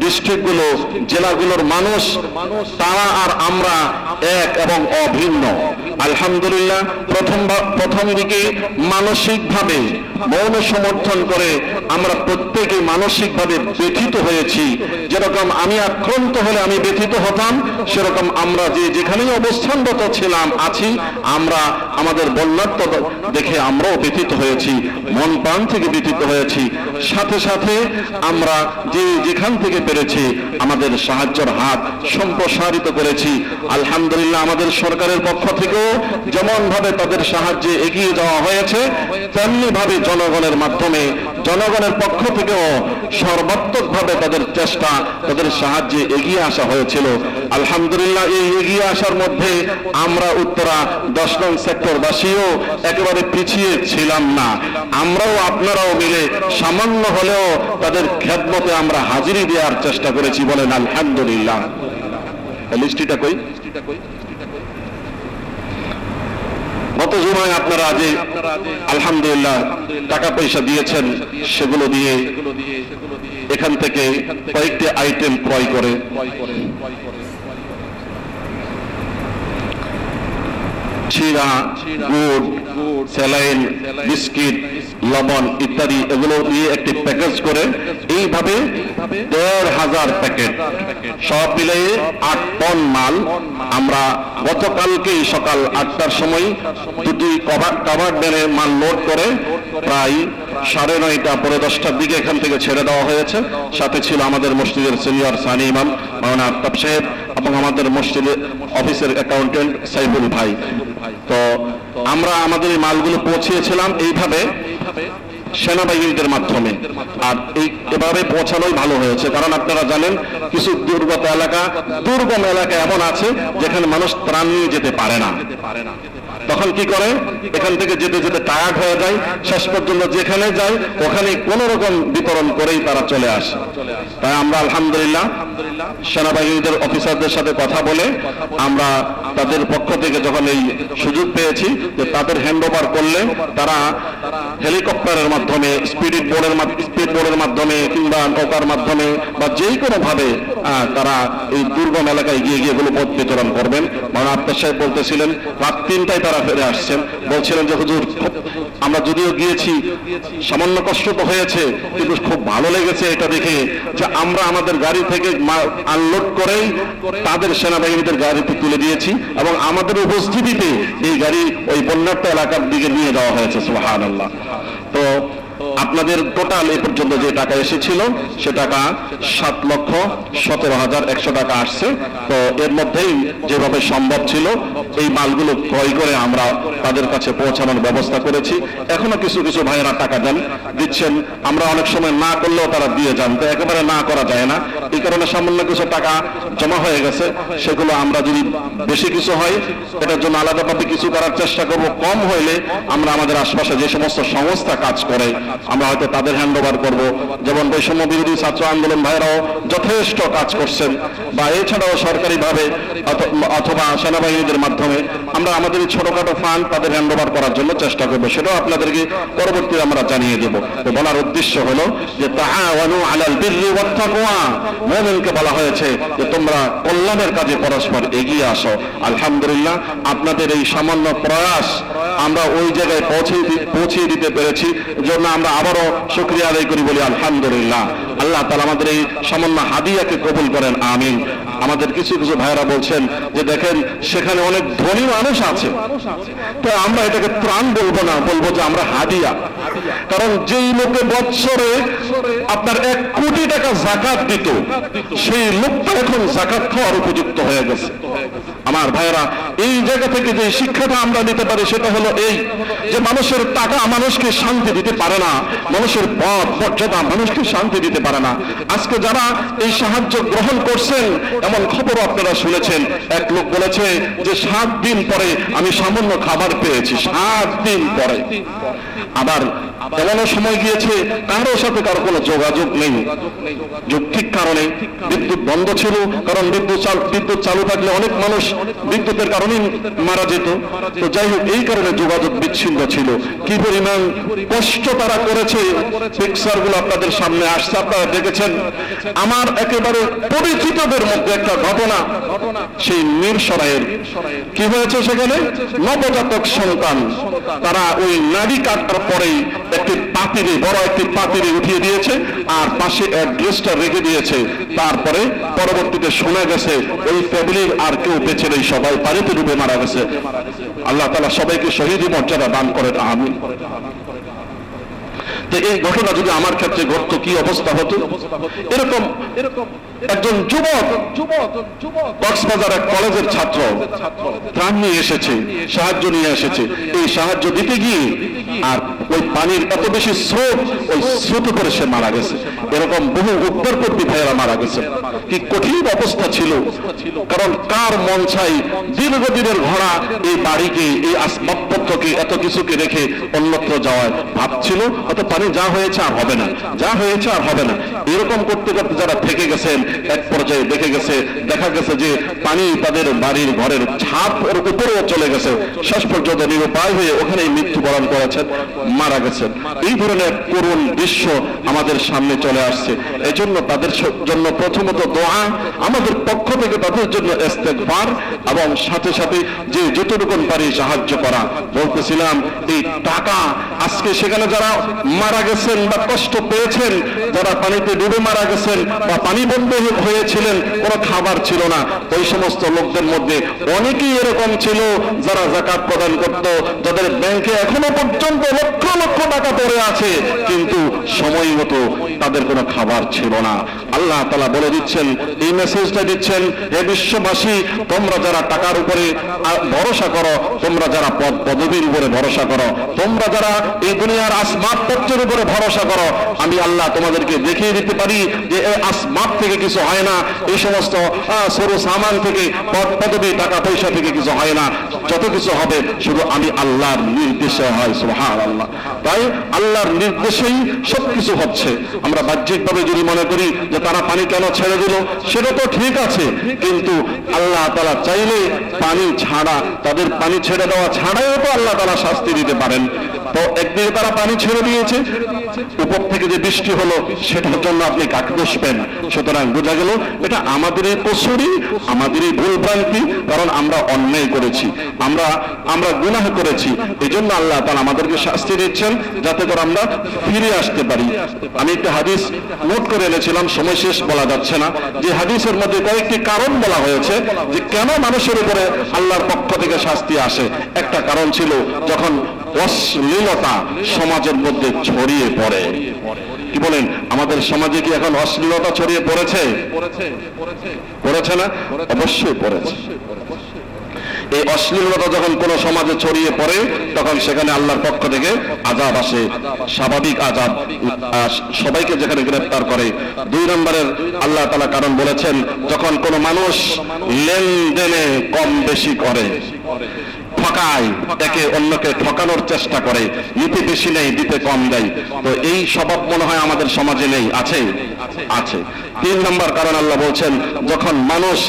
ডিস্ট্রিক্টগুলো, জেলাগুলোর মানুষ, তারা আর আমরা এক এবং অভিন্ন। আলহামদুলিল্লাহ প্রথম দিকে মানসিকভাবে মৌন সমর্থন করে আমরা প্রত্যেকে মানসিকভাবে ব্যথিত হয়েছি। যেরকম আমি আক্রান্ত হলে আমি ব্যথিত হতাম, সেরকম আমরা যেখানেই অবস্থানরত ছিলাম আছি, আমরা আমাদের বন্যার্থ দেখে আমরাও ব্যথিত হয়েছি, মন প্রাণ থেকে ব্যথিত হয়েছি। সাথে সাথে আমরা যেখান থেকে পেরেছি আমাদের সাহায্যের হাত সম্প্রসারিত করেছি। আলহামদুলিল্লাহ আমাদের সরকারের পক্ষ থেকেও যেমন ভাবে তাদের সাহায্যে এগিয়ে যাওয়া হয়েছে, তেমনি ভাবে জনগণের মাধ্যমে, জনগণের পক্ষ থেকেও সর্বাত্মকভাবে তাদের চেষ্টা, তাদের সাহায্যে এগিয়ে আসা হয়েছিল। আলহামদুলিল্লাহ এই এগিয়ে আসার মধ্যে আমরা উত্তরা 10 নং সেক্টরবাসীও একেবারে পিছিয়ে ছিলাম না। আমরাও আপনারাও মিলে সামান্য হলেও তাদের খেদমতে আমরা হাজিরি দেওয়ার চেষ্টা করেছি, বলেন আলহামদুলিল্লাহ। লিস্টিটা কই? গত জুমায় আপনারা যে আলহামদুলিল্লাহ টাকা পয়সা দিয়েছেন, সেগুলো দিয়ে এখান থেকে কয়েকটি আইটেম ক্রয় করে চিড়া, গুড়, স্যালাইন, বিস্কিট, লবণ ইত্যাদি এগুলো দিয়ে একটি প্যাকেজ করে এইভাবে ১৫০০ প্যাকেট সব মিলিয়ে ৮ টন মাল আমরা গতকালকেই সকাল ৮টার সময় দুটি কভার ভ্যানে মাল লোড করে প্রায় ৯:৩০ পরে 10টার দিকে এখান থেকে ছেড়ে দেওয়া হয়েছে। সাথে ছিল আমাদের মসজিদের সিনিয়র সানি ইমাম মাওলানা আফতাব সাহেব এবং আমাদের মসজিদের অফিসের অ্যাকাউন্টেন্ট সাইফুল ভাই। তো আমরা আমাদের এই মালগুলো পৌঁছিয়েছিলাম এইভাবে সেনাবাহিনীদের মাধ্যমে। আর এভাবে পৌঁছানোই ভালো হয়েছে, কারণ আপনারা জানেন কিছু দুর্গম এলাকা এমন আছে যেখানে মানুষ ত্রাণ নিয়ে যেতে পারে না। তখন কি করে, এখান থেকে যেতে যেতে টায়ার্ড হয়ে যায়, শেষ পর্যন্ত যেখানে যায় ওখানে কোন রকম বিতরণ করেই তারা চলে আসে। তাই আমরা আলহামদুলিল্লাহ সেনাবাহিনীদের অফিসারদের সাথে কথা বলে আমরা তাদের পক্ষ থেকে যখন এই সুযোগ পেয়েছি যে তাদের হ্যান্ড ওভার করলে তারা হেলিকপ্টারের মাধ্যমে, স্পিড বোর্ডের মাধ্যমে কিংবা নৌকার মাধ্যমে বা যেই কোনো ভাবে তারা এই দুর্গম এলাকায় গিয়ে এগুলো বিতরণ করবেন। মানে আফতাব সাহেব বলতেছিলেন রাত 3টায় তারা ফিরে আসছেন, বলছিলেন যে হুজুর আমরা যদিও গিয়েছি সামান্য কষ্ট তো হয়েছে, কিন্তু খুব ভালো লেগেছে এটা দেখে যে আমরা আমাদের গাড়ি থেকে আনলোড করেই তাদের সেনাবাহিনীদের গাড়িতে তুলে দিয়েছি এবং আমাদের উপস্থিতিতে এই গাড়ি ওই বন্যার্ত এলাকার দিকে নিয়ে যাওয়া হয়েছে। সুবহানাল্লাহ। তো আপনাদের টোটাল এ পর্যন্ত যে টাকা এসেছিল সে টাকা 7,17,100 টাকা আসছে। তো এর মধ্যেই যেভাবে সম্ভব ছিল এই মালগুলো ক্রয় করে আমরা তাদের কাছে পৌঁছানোর ব্যবস্থা করেছি। এখনো কিছু কিছু ভাইয়েরা টাকা দিচ্ছেন, আমরা অনেক সময় না করলেও তারা দিয়ে যান, তো একেবারে না করা যায় না। এই কারণে সামান্য কিছু টাকা জমা হয়ে গেছে, সেগুলো আমরা যদি বেশি কিছু হয় এটার জন্য আলাদাভাবে কিছু করার চেষ্টা করব। কম হইলে আমরা আমাদের আশপাশে যে সমস্ত সংস্থা কাজ করে আমরা হয়তো তাদের হ্যান্ড ওভার করবো। যেমন বৈষম্য বিরোধী ছাত্র আন্দোলন ভাইরাও যথেষ্ট কাজ করছেন, বা এছাড়াও সরকারিভাবে অথবা সেনাবাহিনীদের মাধ্যমে আমরা আমাদের এই ছোটখাটো ফান্ড তাদের হ্যান্ড ওভার করার জন্য চেষ্টা করবো। সেটাও আপনাদেরকে পরবর্তীতে আমরা জানিয়ে দেব। তো বলার উদ্দেশ্য হলো যে তাআওয়ানু আলাল বিররি ওয়াত তাকওয়া, মুমিনকে বলা হয়েছে যে তোমরা কল্যাণের কাজে পরস্পর এগিয়ে আসো। আলহামদুলিল্লাহ আপনাদের এই সামান্য প্রয়াস আমরা ওই জায়গায় পৌঁছে দিতে পেরেছি, জন্য আমরা আবারও শুকরিয়া আদায় করি, বলি আলহামদুলিল্লাহ। আল্লাহ তাআলা আমাদের এই সামান্য হাদিয়াকে কবুল করেন, আমিন। আমাদের কিছু কিছু ভাইরা বলছেন যে দেখেন সেখানে অনেক ধনী মানুষ আছে, তো আমরা এটাকে ত্রাণ বলবো না, বলবো যে আমরা হাদিয়া। কারণ যেই লোকে বৎসরে আপনার 1 কোটি টাকা যাকাত দিত, সেই লোকটা এখন যাকাত খাওয়ার উপযুক্ত হয়ে গেছে। আমার ভাইরা এই জায়গা থেকে যে শিক্ষাটা আমরা নিতে পারি সেটা হলো এই যে মানুষের টাকা মানুষকে শান্তি দিতে পারে না, মানুষের পদ মর্যাদা মানুষকে শান্তি দিতে পারে না। আজকে যারা এই সাহায্য গ্রহণ করছেন এমন খবর আপনারা শুনেছেন, এক লোক বলেছে যে 7 দিন পরে আমি সামান্য খাবার পেয়েছি, 7 দিন পরে। আবার এমনও সময় গিয়েছে কারোর সাথে কারো কোনো যোগাযোগ নেই, যৌক্তিক কারণে বিদ্যুৎ বন্ধ ছিল, কারণ বিদ্যুৎ চালু থাকলে অনেক মানুষ বিদ্যুতের কারণে মারা যেত। তো যাই হোক, এই কারণে যোগাযোগ বিচ্ছিন্ন ছিল। কি পরিমাণ কষ্ট তারা করেছে, পিকচারগুলো আপনাদের সামনে আসছে, আপনারা দেখেছেন। আমার একেবারে পরিচিতদের মধ্যে একটা ঘটনা, সেই মিরসরাইয়ের কি হয়েছে, সেখানে নবজাতক সন্তান তারা ওই নাড়ি কাটার পরেই একটি পাতিলে, বড় একটি পাতিলে উঠিয়ে দিয়েছে আর পাশে অ্যাড্রেসটা রেখে দিয়েছে। তারপরে পরবর্তীতে শোনা গেছে ওই ফ্যামিলির আর কেউ বেঁচে নেই, সবাই পানিতে ডুবে মারা গেছে। আল্লাহ তাআলা সবাইকে শহীদ মর্যাদা দান করেন, আমিন। তো এই ঘটনা যদি আমার ক্ষেত্রে ঘটতো কি অবস্থা হতো? এরকম একজন যুবক কক্সবাজার এক কলেজের ছাত্র ত্রাণ নিয়ে এসেছে, সাহায্য নিয়ে এসেছে। এই সাহায্য দিতে গিয়ে আর ওই পানির এত বেশি স্রোত, ওই স্রোতে করে সে মারা গেছে। এরকম বহু উত্তরপন্থী ভাইয়েরা মারা গেছে। কি কঠিন অবস্থা ছিল, কারণ কার মন চাই দীর্ঘদিনের ঘোড়া এই বাড়িকে, এই আসবাবপত্রকে, এত কিছুকে রেখে অন্যত্র যাওয়ার ভাবছিল অত পানি যা হয়েছে আর হবে না, যা হয়েছে আর হবে না। এরকম করতে করতে যারা থেকে গেছেন, এক পর্যায়ে দেখা গেছে যে পানি তাদের বাড়ির ঘরের ছাদ উপরেও চলে গেছে। শেষ পর্যন্ত নিরুপায় হয়ে ওখানেই মৃত্যুবরণ করেছেন, মারা গেছেন। এই ধরনের করুণ দৃশ্য আমাদের সামনে চলে আসছে। এই জন্য তাদের জন্য প্রথমত দোয়া, আমাদের পক্ষ থেকে তাদের জন্য ইস্তেগফার, এবং সাথে সাথে যে যতটুকু পারি সাহায্য করা। বলতেছিলাম এই টাকা আজকে সেখানে যারা মারা গেছেন বা কষ্ট পেয়েছেন, যারা পানিতে ডুবে মারা গেছেন বা পানি বন্ধ হয়েছিলেন, কোনো খাবার ছিল না, ওই সমস্ত লোকদের মধ্যে অনেকেই এরকম ছিল যারা যাকাত প্রদান করত, যাদের ব্যাংকে এখনো পর্যন্ত লক্ষ লক্ষ টাকা পড়ে আছে, কিন্তু সময় মতো তাদের কোনো খাবার ছিল না। আল্লাহ তাআলা বলে দিচ্ছেন, এই মেসেজটা দিচ্ছেন, হে বিশ্ববাসী, তোমরা যারা টাকার উপরে ভরসা করো, তোমরা যারা পদবীর উপরে ভরসা করো, তোমরা যারা এই দুনিয়ার আসবাবপত্রের উপরে ভরসা করো, আমি আল্লাহ তোমাদেরকে দেখিয়ে দিতে পারি যে এই আসবাব থেকে কিছু হয় না, এই সমস্ত সরু সামান থেকে, পদবী, টাকা পয়সা থেকে কিছু হয় না। যত কিছু হবে শুধু আমি আল্লাহর নির্দেশে হয়। সুবহানাল্লাহ। তাই আল্লাহর নির্দেশেই সবকিছু হচ্ছে। আমরা বাহ্যিকভাবে যদি মনে করি যে তারা পানি কেন ছেড়ে দিল, সেটা তো ঠিক আছে, কিন্তু আল্লাহ তাআলা চাইলে পানি ছাড়া, তাদের পানি ছেড়ে দেওয়া ছাড়াও তো আল্লাহ তাআলা শাস্তি দিতে পারেন। তো একদিকে তারা পানি ছেড়ে দিয়েছে, উপর থেকে যে বৃষ্টি হলো সেটার জন্য আপনি কাকে দোষবেন? সুতরাং বোঝা গেল এটা আমাদেরই কসুরি, আমাদেরই ভুল ভ্রান্তি, কারণ আমরা অন্যায় করেছি, আমরা গুনাহ করেছি। এই জন্য আল্লাহ তাআলা আমাদেরকে শাস্তি দিচ্ছেন যাতে করে আমরা ফিরে আসতে পারি। আমি একটা হাদিস নোট করে এনেছিলাম, সময় শেষ, বলা যাচ্ছে না। যে হাদিসের মধ্যে কয়েকটি কারণ বলা হয়েছে যে কেন মানুষের উপরে আল্লাহর পক্ষ থেকে শাস্তি আসে। একটা কারণ ছিল যখন অশ্লীলতা সমাজের মধ্যে ছড়িয়ে পড়ে। কি বলেন, আমাদের সমাজে কি এখন অশ্লীলতা ছড়িয়ে পড়েছে? পড়েছে না? অবশ্যই পড়েছে। এই অশ্লীলতা যখন কোন সমাজে ছড়িয়ে পড়ে, তখন সেখানে আল্লাহর পক্ষ থেকে আযাব আসে, স্বাভাবিক আযাব, সবাইকে যেখানে গ্রেফতার করে। 2 নম্বরের আল্লাহ তাআলা কারণ বলেছেন, যখন কোন মানুষ লেনদেনে কম বেশি করে, ঠকায়, একে অন্যকে ঠকানোর চেষ্টা করে, নিতে বেশি নেই, দিতে কম দেয়। তো এই স্বভাব মনে হয় আমাদের সমাজে নেই, আছে? আছে। 3 নম্বর কারণ আল্লাহ বলছেন, যখন মানুষ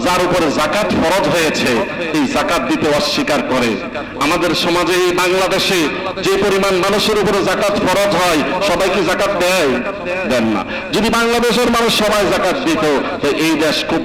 যার উপরে যাকাত ফরজ হয়েছে এই যাকাত দিতে অস্বীকার করে। আমাদের সমাজে, এই বাংলাদেশে যে পরিমাণ মানুষের উপরে যাকাত ফরজ হয়, সবাই কি যাকাত দেয়? দেন না। যদি বাংলাদেশের মানুষ সবাই যাকাত দিত, তো এই দেশ খুব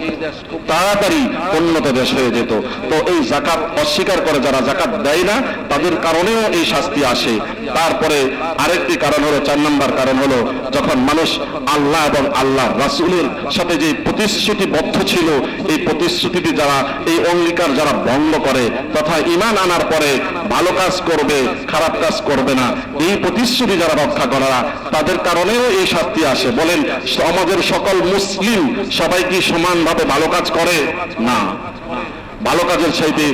তাড়াতাড়ি উন্নত দেশ হয়ে যেত। তো এই যাকাত অস্বীকার করে যারা যাকাত দেয় না, তাদের কারণেও এই শাস্তি আসে। তারপরে আরেকটি কারণ হলো, 4 নম্বর কারণ হলো, যখন মানুষ আল্লাহ এবং আল্লাহ রাসূলের সাথে যে প্রতিশ্রুতিবদ্ধ ছিল, এই প্রতিশ্রুতিটি যারা, এই অঙ্গীকার যারা ভঙ্গ করে, তথা ঈমান আনার পরে ভালো কাজ করবে, খারাপ কাজ করবে না, এই প্রতিশ্রুতি যারা রক্ষা করে না, তাদের কারণেও এই শাস্তি আসে। বলেন, সমাজের সকল মুসলিম সবাই কি সমানভাবে ভালো কাজ করে? না। ভালো কাজের চাইতে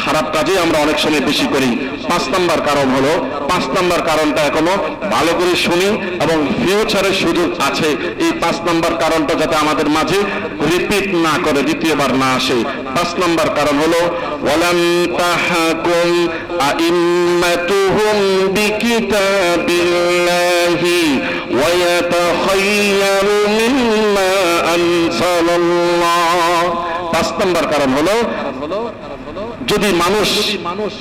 খারাপ কাজে আমরা অনেক সময় বেশি করি। 5 নম্বর কারণ হলো, 5 নম্বর কারণটা এখনো ভালো করে শুনি এবং ফিউচারের সুযোগ আছে এই 5 নম্বর কারণটা যাতে আমাদের মাঝে রিপিট না করে, দ্বিতীয়বার না আসে। 5 নম্বর কারণ হলো ওয়ালাম তাহকুম আইম্মাতুহুম বিকিতাবিল্লাহি ওয়া ইয়াতাখায়য়ারু মিম্মা আনজালাল্লাহ। 5 নম্বর কারণ হলো যদি মানুষ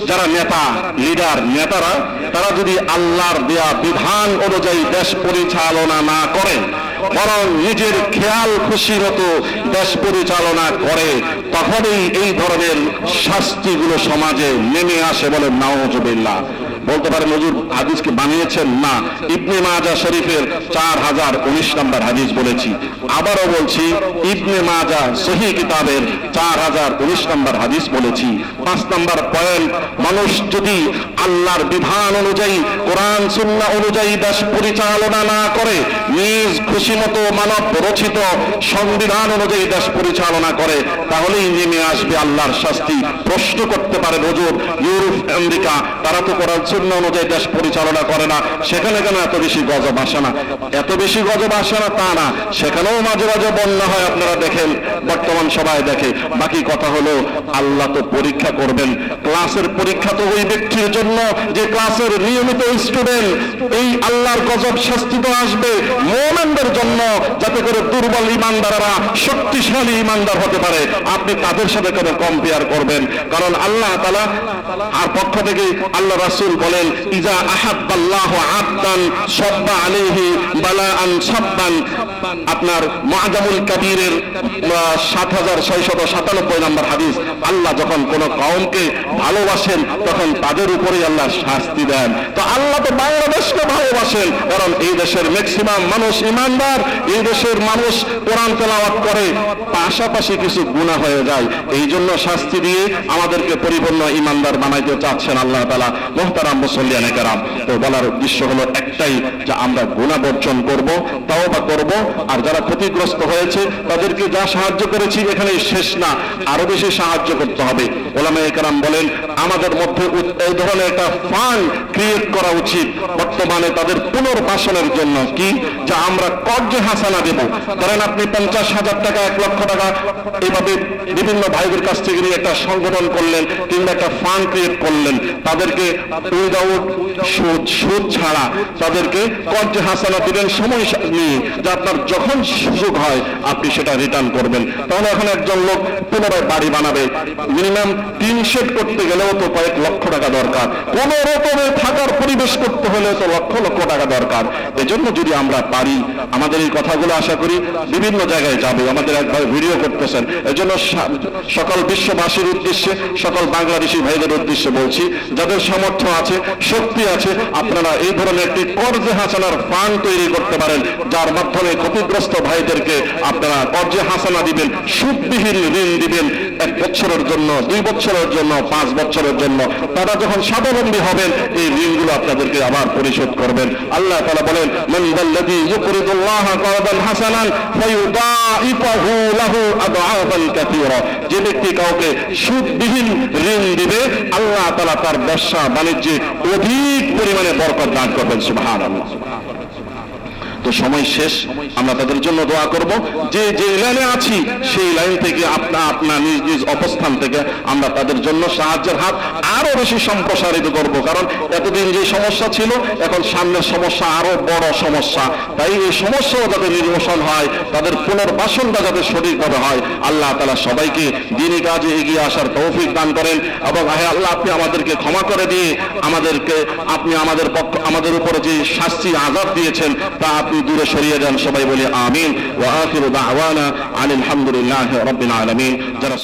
যারা নেতা, লিডার, নেতারা তারা যদি আল্লাহর দেয়া বিধান অনুযায়ী দেশ পরিচালনা না করে, বরং নিজের খেয়াল খুশি মতো দেশ পরিচালনা করে, তখনই এই ধরনের শাস্তিগুলো সমাজে নেমে আসে। বলে নাউজুবিল্লাহ। বলতে পারে হুজুর হাদিসকে বানিয়েছেন? না, ইবনে মাজাহ শরীফের 4019 নম্বর হাদিস বলেছি। আবারও বলছি, ইবনে মাজাহ সহিহ কিতাবের 4019 নম্বর হাদিস বলেছি। 5 নম্বর পয়েন্ট, মানুষ যদি আল্লাহর বিধান অনুযায়ী, কোরআন সুন্নাহ অনুযায়ী দেশ পরিচালনা না করে, নিজ খুশি মতো মানব রচিত সংবিধান অনুযায়ী দেশ পরিচালনা করে, তাহলেই নেমে আসবে আল্লাহর শাস্তি। প্রশ্ন করতে পারে হুজুর, ইউরোপ, আমেরিকা তারা তো কোরআন সুন্নাহ অনুযায়ী দেশ পরিচালনা করে না, সেখানে কেন এত বেশি গজব আসে না? এত বেশি গজব আসে না তা না, সেখানেও মাঝে মাঝে বন্যা হয়, আপনারা দেখেন, বর্তমান সবাই দেখে। বাকি কথা হলো আল্লাহ তো পরীক্ষা করবেন। ক্লাসের পরীক্ষা তো ওই ব্যক্তির জন্য যে ক্লাসের নিয়মিত স্টুডেন্ট। এই আল্লাহর গজব শাস্তি তো আসবে মুমিনদের জন্য, যাতে করে দুর্বল ঈমানদাররা শক্তিশালী ঈমানদার হতে পারে। আপনি তাদের সাথে কেন কম্পেয়ার করবেন? কারণ আল্লাহ তাআলা আর পক্ষ থেকে আল্লাহ রাসূল বলেন, ইজা আহাব্বাল্লাহু আবদান সাব্বা আলাইহি বালাআন সাব্বান। আপনার মুআজামুল কাবীরের 7697 নম্বর হাদিস। আল্লাহ যখন কোন কওমকে ভালোবাসেন তখন তাদের উপরেই আল্লাহ শাস্তি দেন। তো আল্লাহ তো বাংলাদেশকে ভালোবাসেন, কারণ এই দেশের ম্যাক্সিমাম মানুষ ঈমানদার, এই দেশের মানুষ কোরআন তেলাওয়াত করে, পাশাপাশি কিছু গুনাহ হয়ে যায়। এই জন্য শাস্তি দিয়ে আমাদেরকে পরিপূর্ণ ঈমানদার বানাইতে চাচ্ছেন আল্লাহ তাআলা। মুহতারাম মুসল্লিয়ানে কেরাম, তো বলার উদ্দেশ্য হলো একটাই, যে আমরা গুনাহ বর্জন করব, তাওবা করব, আর যারা ক্ষতিগ্রস্ত হয়েছে তাদেরকে যা সাহায্য করেছি এখানে শেষ না, আরো বেশি সাহায্য করতে হবে। উলামায়ে কেরাম বলেন আমাদের মধ্যে এই ধরনের একটা ফান্ড ক্রিয়েট করা উচিত বর্তমানে তাদের পুনর্বাসনের জন্য। কি? যে আমরা কর্জে হাসানা দেব। ধরেন আপনি 50,000 টাকা, 1 লক্ষ টাকা এইভাবে বিভিন্ন ভাইদের কাছ থেকে নিয়ে একটা সংগঠন করলেন, কিংবা একটা ফান্ড ক্রিয়েট করলেন, তাদেরকে উইদাউট সুদ ছাড়া তাদেরকে কর্জে হাসানা দিবেন সময় নিয়ে, যে আপনার যখন সুযোগ হয় আপনি সেটা রিটার্ন করবেন। তাহলে এখন একজন লোক পুনরায় বাড়ি বানাবে, মিনিমাম 3 শেড করতে গেলেও তো কয়েক লক্ষ টাকা দরকার, কোন রকমে থাকার পরিবেশ করতে হলে তো লক্ষ লক্ষ টাকা দরকার। এজন্য যদি আমরা পারি, আমাদের এই কথাগুলো আশা করি বিভিন্ন জায়গায় যাবে। আমাদের একবার ভিডিও করতেছেন, এজন্য সকল বিশ্ববাসীর উদ্দেশ্যে, সকল বাংলাদেশি ভাইদের উদ্দেশ্যে বলছি, যাদের সামর্থ্য আছে, শক্তি আছে, আপনারা এই ধরনের একটি কর্জে হাসানার ফান্ড তৈরি করতে পারেন, যার মাধ্যমে ক্ষতিগ্রস্ত ভাইদেরকে আপনারা কর্জে হাসানা দিবেন, সুদবিহীন ঋণ দিবেন, 1 বছরের জন্য, 2 বছরের জন্য, 5 বছরের জন্য। তারা যখন স্বাবলম্বী হবেন এই ঋণগুলো আপনাদেরকে আবার পরিশোধ করবেন। আল্লাহ তাআলা বলেন, মান যাল্লাযী ইউকরিদুল্লাহা কারদান হাসানান ফায়ুদাইফাহু লাহু আদআফান কাসীরা। যে ব্যক্তি কাউকে সুদবিহীন ঋণ দিবে, আল্লাহ তাআলা তার ব্যবসা বাণিজ্যে অধিক পরিমাণে বরকত দান করবেন। সুবহানাল্লাহ। তো সময় শেষ, আমরা তাদের জন্য দোয়া করব, যে যে লাইনে আছি সেই লাইন থেকে আপনার নিজ নিজ অবস্থান থেকে আমরা তাদের জন্য সাহায্যের হাত আরো বেশি সম্প্রসারিত করব। কারণ এতদিন যে সমস্যা ছিল, এখন সামনের সমস্যা আরো বড় সমস্যা। তাই এই সমস্যাও যাতে নিরসন হয়, তাদের পুনর্বাসনটা যাতে সঠিকভাবে হয়, আল্লাহ তাআলা সবাইকে দ্বীনি কাজে এগিয়ে আসার তৌফিক দান করেন। এবং হে আল্লাহ, আপনি আমাদেরকে ক্ষমা করে দিয়ে আপনি আমাদের উপরে যে শাস্তি আযাব দিয়েছেন তা আপনি দূরে সরিয়ে দেন। সবাই বলি আমিন। ওয়া আখিরু দাওয়ানা আনিল হামদুলিল্লাহি রাব্বিল আলামিন। যারা